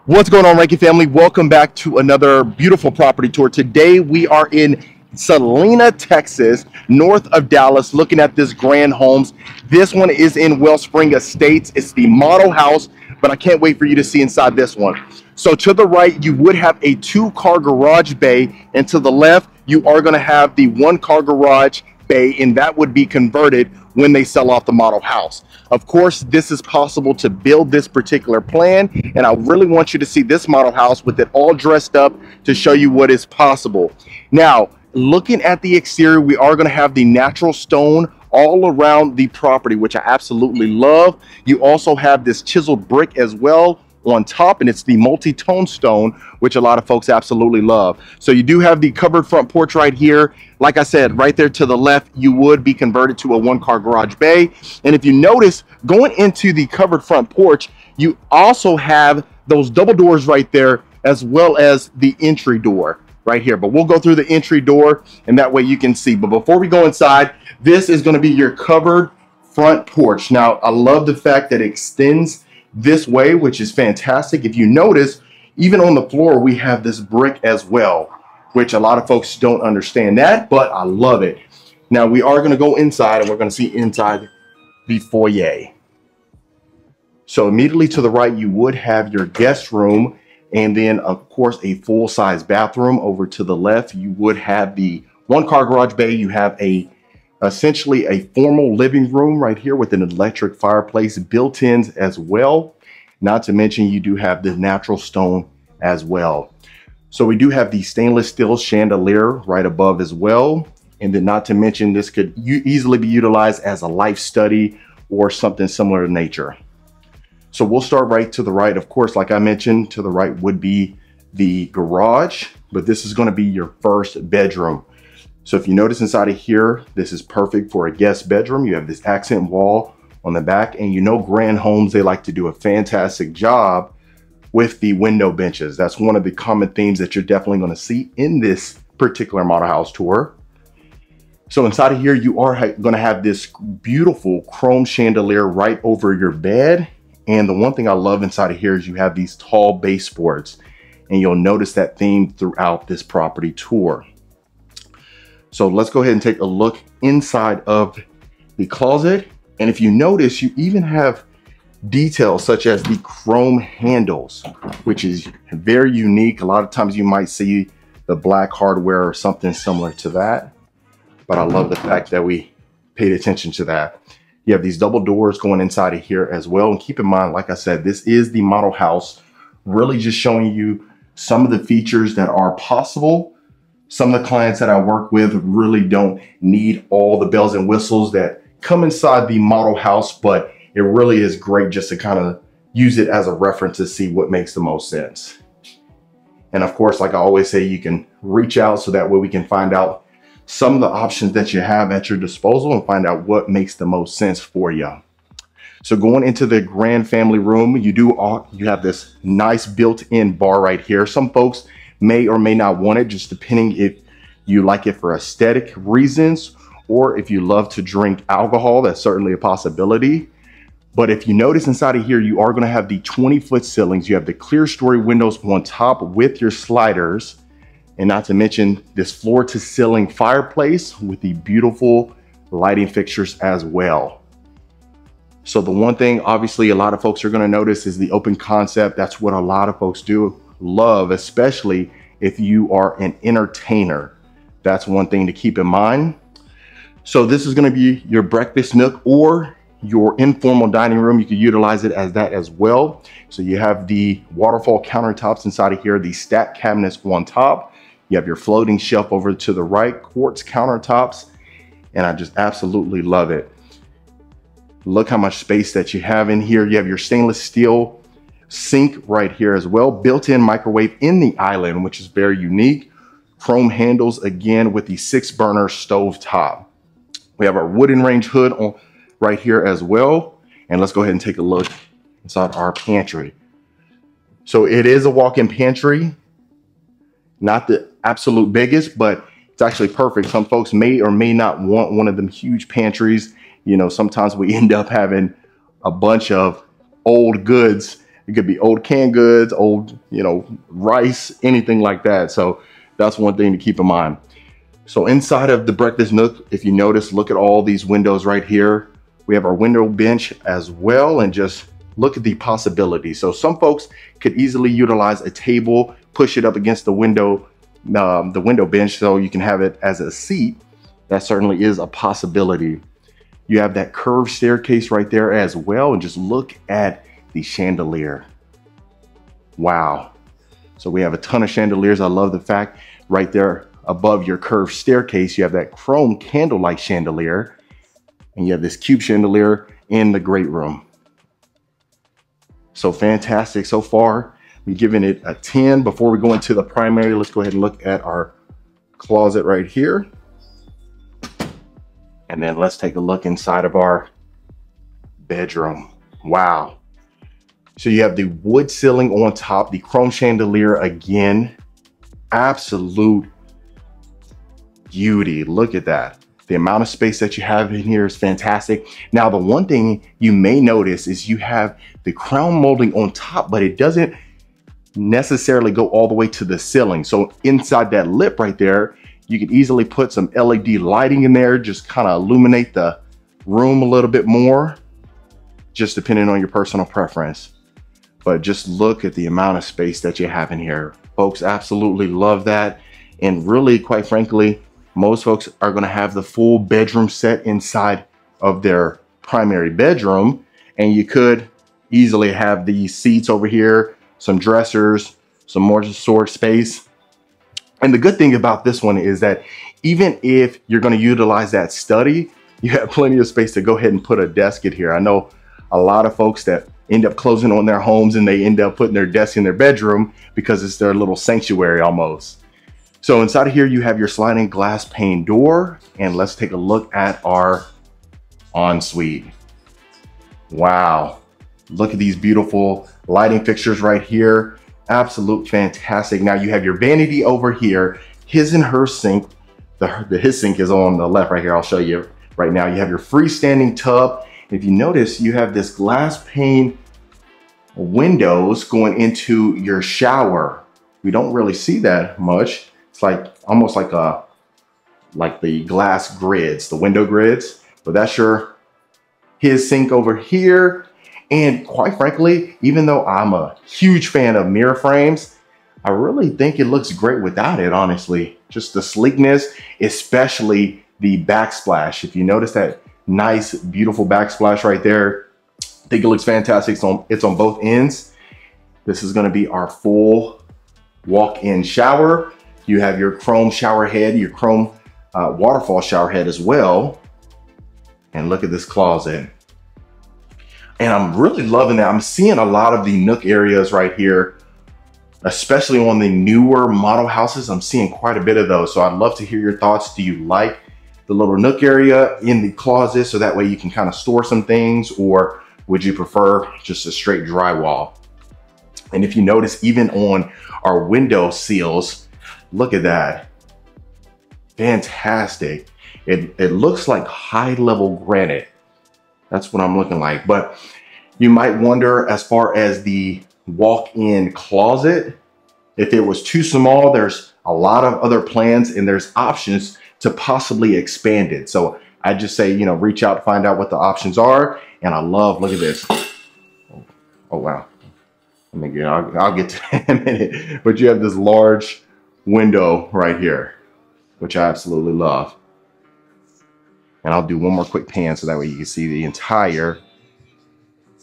What's going on, Ranky family? Welcome back to another beautiful property tour. Today we are in Celina, Texas, north of Dallas, looking at this grand homes. This one is in Wellspring Estates. It's the model house, but I can't wait for you to see inside this one. So to the right, you would have a 2-car garage bay, and to the left, you are going to have the 1-car garage bay, and that would be converted when they sell off the model house. Of course, this is possible to build this particular plan, and I really want you to see this model house with it all dressed up to show you what is possible. Now, looking at the exterior, we are going to have the natural stone all around the property, which I absolutely love. You also have this chiseled brick as well on top, and it's the multi-tone stone, which a lot of folks absolutely love. So you do have the covered front porch right here. Like I said, right there to the left, you would be converted to a 1-car garage bay. And if you notice, going into the covered front porch, you also have those double doors right there, as well as the entry door right here. But we'll go through the entry door, and that way you can see. But before we go inside, this is going to be your covered front porch. Now, I love the fact that it extends this way, which is fantastic. If you notice, even on the floor, we have this brick as well, which a lot of folks don't understand that, but I love it. Now we are going to go inside, and we're going to see inside the foyer. So immediately to the right, you would have your guest room, and then of course a full-size bathroom. Over to the left, you would have the 1-car garage bay. You have essentially a formal living room right here with an electric fireplace, built-ins as well. Not to mention, you do have the natural stone as well. So we do have the stainless steel chandelier right above as well. And then not to mention, this could easily be utilized as a life study or something similar in nature. So we'll start right to the right. Of course, like I mentioned, to the right would be the garage, but this is going to be your first bedroom. So if you notice inside of here, this is perfect for a guest bedroom. You have this accent wall on the back, and you know grand homes, they like to do a fantastic job with the window benches. That's one of the common themes that you're definitely going to see in this particular model house tour. So inside of here, you are going to have this beautiful chrome chandelier right over your bed. And the one thing I love inside of here is you have these tall baseboards, and you'll notice that theme throughout this property tour. So let's go ahead and take a look inside of the closet. And if you notice, you even have details such as the chrome handles, which is very unique. A lot of times you might see the black hardware or something similar to that, but I love the fact that we paid attention to that. You have these double doors going inside of here as well. And keep in mind, like I said, this is the model house, really just showing you some of the features that are possible. Some of the clients that I work with really don't need all the bells and whistles that come inside the model house, but it really is great just to kind of use it as a reference to see what makes the most sense. And of course, like I always say, you can reach out so that way we can find out some of the options that you have at your disposal and find out what makes the most sense for you. So going into the grand family room, you have this nice built-in bar right here. Some folks may or may not want it, just depending if you like it for aesthetic reasons or if you love to drink alcohol. That's certainly a possibility. But if you notice inside of here, you are going to have the 20-foot ceilings. You have the clear story windows on top with your sliders, and not to mention this floor to ceiling fireplace with the beautiful lighting fixtures as well. So the one thing obviously a lot of folks are going to notice is the open concept. That's what a lot of folks do love, especially if you are an entertainer. That's one thing to keep in mind. So this is going to be your breakfast nook or your informal dining room. You could utilize it as that as well. So you have the waterfall countertops inside of here, the stacked cabinets on top. You have your floating shelf over to the right, quartz countertops, and I just absolutely love it. Look how much space that you have in here. You have your stainless steel sink right here as well, built-in microwave in the island, which is very unique. Chrome handles again with the 6-burner stove top. We have our wooden range hood on right here as well. And let's go ahead and take a look inside our pantry. So it is a walk-in pantry, not the absolute biggest, but it's actually perfect. Some folks may or may not want one of them huge pantries. You know, sometimes we end up having a bunch of old goods It could be old canned goods, old, rice, anything like that. So that's one thing to keep in mind. So inside of the breakfast nook, if you notice, look at all these windows right here. We have our window bench as well, and just look at the possibilities. So some folks could easily utilize a table, push it up against the window bench so you can have it as a seat. That certainly is a possibility. You have that curved staircase right there as well, and just look at the chandelier. Wow. So we have a ton of chandeliers. I love the fact right there above your curved staircase, you have that chrome candlelight chandelier, and you have this cube chandelier in the great room. So fantastic so far. I'm giving it a 10. Before we go into the primary, let's go ahead and look at our closet right here. And then let's take a look inside of our bedroom. Wow. So you have the wood ceiling on top, the chrome chandelier again. Absolute beauty. Look at that. The amount of space that you have in here is fantastic. Now, the one thing you may notice is you have the crown molding on top, but it doesn't necessarily go all the way to the ceiling. So inside that lip right there, you can easily put some LED lighting in there, just kind of illuminate the room a little bit more, just depending on your personal preference. But just look at the amount of space that you have in here. Folks absolutely love that. And really, quite frankly, most folks are going to have the full bedroom set inside of their primary bedroom. And you could easily have these seats over here, some dressers, some more storage space. And the good thing about this one is that even if you're going to utilize that study, you have plenty of space to go ahead and put a desk in here. I know a lot of folks that end up closing on their homes and they end up putting their desk in their bedroom because it's their little sanctuary almost. So inside of here, you have your sliding glass pane door, and let's take a look at our ensuite. Wow. Look at these beautiful lighting fixtures right here. Absolute fantastic. Now you have your vanity over here, his and her sink. His sink is on the left right here. I'll show you right now. You have your freestanding tub. If you notice, you have this glass pane windows going into your shower. We don't really see that much. It's like almost like the glass grids, the window grids, but that's his sink over here. And quite frankly, even though I'm a huge fan of mirror frames, I really think it looks great without it, honestly. Just the sleekness, especially the backsplash. If you notice that nice, beautiful backsplash right there, I think it looks fantastic. It's on both ends. This is gonna be our full walk-in shower. You have your chrome shower head, your chrome waterfall shower head as well. And look at this closet. And I'm really loving that. I'm seeing a lot of the nook areas right here, especially on the newer model houses. I'm seeing quite a bit of those. So I'd love to hear your thoughts. Do you like the little nook area in the closet so that way you can kind of store some things, or would you prefer just a straight drywall? And if you notice, even on our window seals, look at that. Fantastic. It looks like high level granite. That's what I'm looking like. But you might wonder, as far as the walk-in closet, if it was too small, there's a lot of other plans and there's options to possibly expand it. So I just say, reach out, find out what the options are. And look at this. Oh, wow. I'll get to that in a minute. But you have this large window right here, which I absolutely love. And I'll do one more quick pan so that way you can see the entire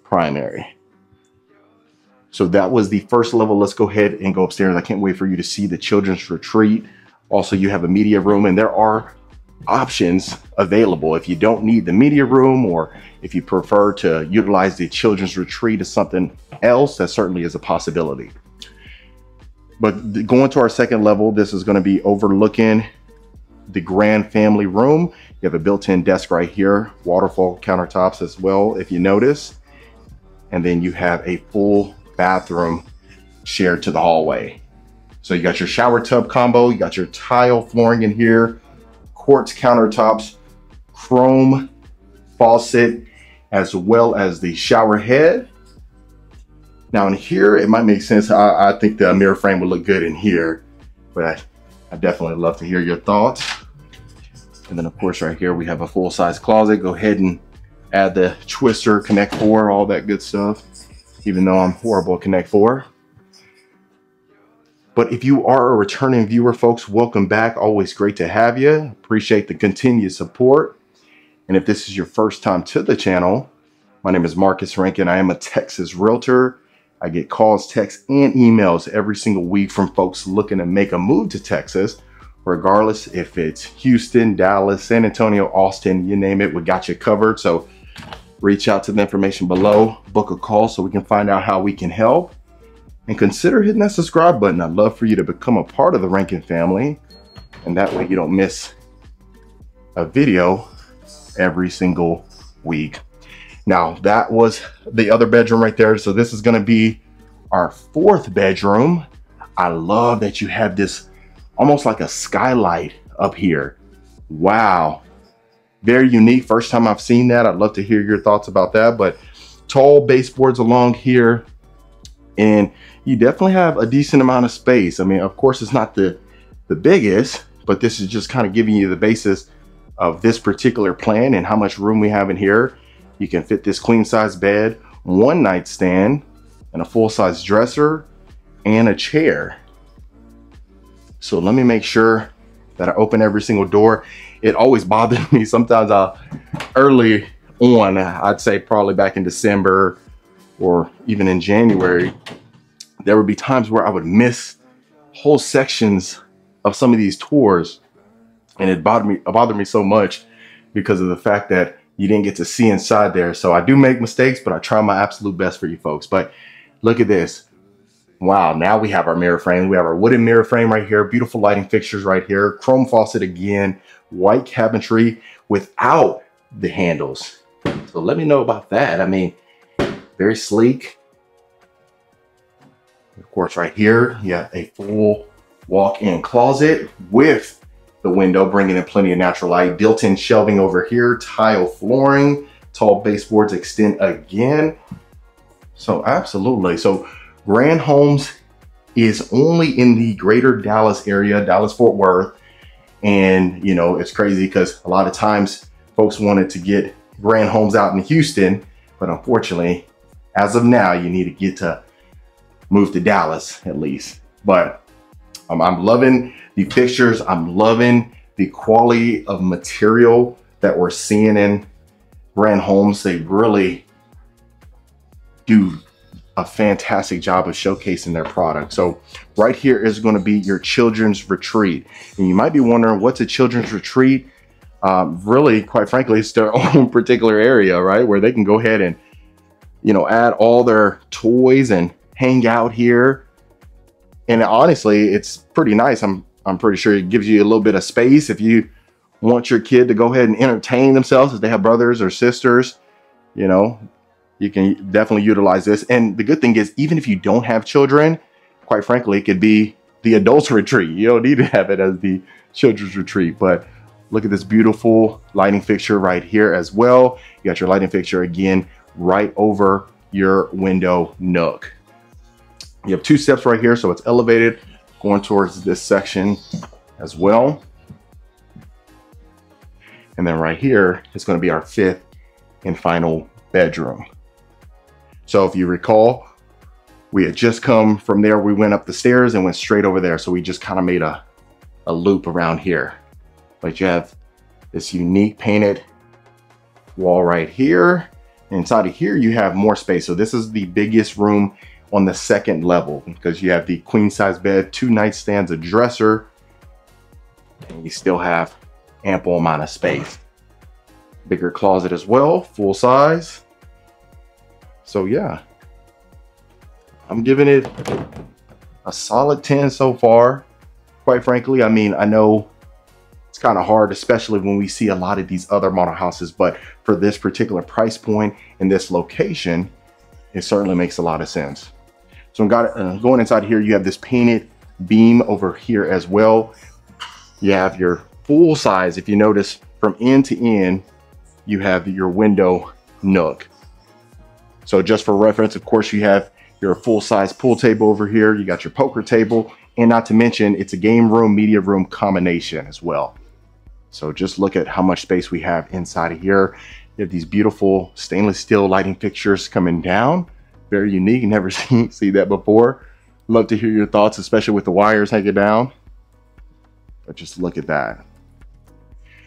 primary. So that was the first level. Let's go ahead and go upstairs. I can't wait for you to see the children's retreat. Also, you have a media room, and there are options available. If you don't need the media room, or if you prefer to utilize the children's retreat as something else, that certainly is a possibility. But going to our second level, this is going to be overlooking the grand family room. You have a built-in desk right here, waterfall countertops as well, if you notice. And then you have a full bathroom shared to the hallway. So you got your shower tub combo, you got your tile flooring in here, quartz countertops, chrome faucet, as well as the shower head. Now in here, it might make sense. I think the mirror frame would look good in here, but I definitely love to hear your thoughts. And then of course right here, we have a full-size closet. Go ahead and add the twister, Connect 4, all that good stuff, even though I'm horrible at Connect 4. But if you are a returning viewer, folks, welcome back. Always great to have you. Appreciate the continued support. And if this is your first time to the channel, my name is Marcus Rankin. I am a Texas realtor. I get calls, texts, and emails every single week from folks looking to make a move to Texas, regardless if it's Houston, Dallas, San Antonio, Austin, you name it, we got you covered. So reach out to the information below, book a call so we can find out how we can help. And consider hitting that subscribe button. I'd love for you to become a part of the Rankin family. And that way you don't miss a video every single week. Now that was the other bedroom right there. So this is gonna be our fourth bedroom. I love that you have this almost like a skylight up here. Wow, very unique. First time I've seen that. I'd love to hear your thoughts about that. But tall baseboards along here, and you definitely have a decent amount of space. I mean, of course, it's not the biggest, but this is just kind of giving you the basis of this particular plan and how much room we have in here. You can fit this queen size bed, one nightstand, and a full size dresser and a chair. So let me make sure that I open every single door. It always bothered me. Sometimes early on, I'd say probably back in December or even in January, there would be times where I would miss whole sections of some of these tours. And it bothered me so much because of the fact that you didn't get to see inside there. So I do make mistakes, but I try my absolute best for you folks. But look at this. Wow, now we have our mirror frame. We have our wooden mirror frame right here. Beautiful lighting fixtures right here. Chrome faucet again. White cabinetry without the handles. So let me know about that. I mean, very sleek. Of course, right here, you have a full walk-in closet with the window, bringing in plenty of natural light. Built-in shelving over here, tile flooring, tall baseboards extend again. So absolutely. So Grand Homes is only in the greater Dallas area, Dallas-Fort Worth. And, you know, it's crazy because a lot of times folks wanted to get Grand Homes out in Houston, but unfortunately, as of now, you need to get to move to Dallas at least. But I'm loving the fixtures. I'm loving the quality of material that we're seeing in Grand Homes. They really do a fantastic job of showcasing their product. So right here is going to be your children's retreat. And you might be wondering, what's a children's retreat? Really, quite frankly, it's their own particular area, right? Where they can go ahead and, you know, add all their toys and hang out here. And honestly, it's pretty nice. I'm pretty sure it gives you a little bit of space if you want your kid to go ahead and entertain themselves, if they have brothers or sisters, you know, you can definitely utilize this. And the good thing is, even if you don't have children, quite frankly, it could be the adults retreat. You don't need to have it as the children's retreat. But look at this beautiful lighting fixture right here as well. You got your lighting fixture again right over your window nook. You have two steps right here, so it's elevated going towards this section as well. And then right here is going to be our fifth and final bedroom. So if you recall, we had just come from there. We went up the stairs and went straight over there. So we just kind of made a loop around here. But you have this unique painted wall right here. Inside of here, you have more space. So this is the biggest room on the second level because you have the queen size bed, two nightstands, a dresser, and you still have ample amount of space. Bigger closet as well, full size. So yeah, I'm giving it a solid 10 so far. Quite frankly, I mean, I know it's kind of hard, especially when we see a lot of these other model houses, but for this particular price point in this location, it certainly makes a lot of sense. So going inside here, you have this painted beam over here as well. You have your full size. If you notice, from end to end, you have your window nook. So just for reference, of course, you have Your full-size pool table over here. You got your poker table, and not to mention it's a game room, media room combination as well. So just look at how much space we have inside of here. You have these beautiful stainless steel lighting fixtures coming down. Very unique, never see that before. Love to hear your thoughts, especially with the wires hanging down. But just look at that.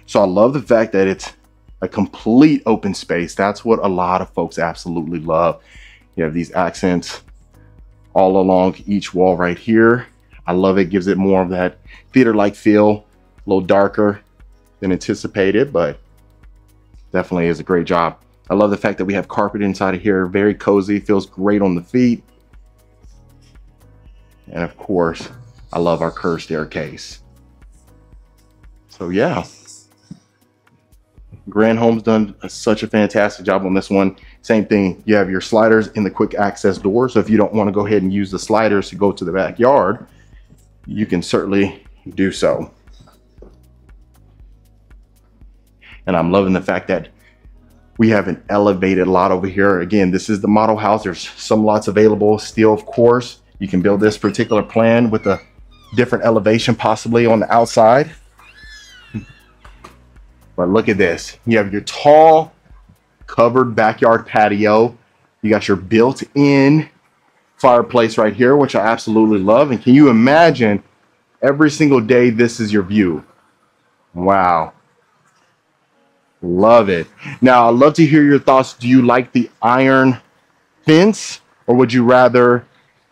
So I love the fact that it's a complete open space. That's what a lot of folks absolutely love. You have these accents all along each wall right here. I love it. Gives it more of that theater-like feel, a little darker than anticipated, but definitely is a great job. I love the fact that we have carpet inside of here. Very cozy, feels great on the feet. And of course, I love our curved staircase. So yeah, Grand Home's done such a fantastic job on this one. Same thing, you have your sliders in the quick access door. So if you don't want to go ahead and use the sliders to go to the backyard, you can certainly do so. And I'm loving the fact that we have an elevated lot over here. Again, this is the model house. There's some lots available still, of course. You can build this particular plan with a different elevation possibly on the outside. But look at this. You have your tall covered backyard patio. You got your built-in fireplace right here, which I absolutely love. And can you imagine every single day this is your view? Wow. Love it. Now, I'd love to hear your thoughts. Do you like the iron fence, or would you rather,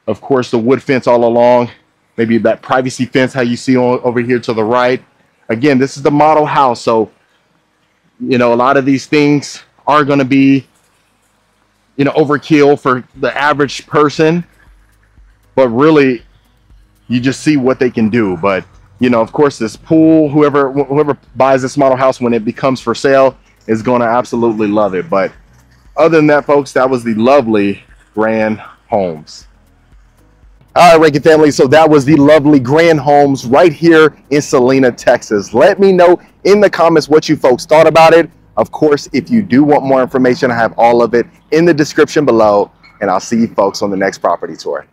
of course, the wood fence all along? Maybe that privacy fence, how you see over here to the right. Again, this is the model house, so you know, a lot of these things are going to be, you know, overkill for the average person, but really you just see what they can do. But you know, of course, this pool, whoever buys this model house when it becomes for sale is going to absolutely love it. But other than that, folks, that was the lovely Grand Homes. All right, Reiki family, so that was the lovely Grand Homes right here in Celina, Texas. Let me know in the comments what you folks thought about it. Of course, if you do want more information, I have all of it in the description below, and I'll see you folks on the next property tour.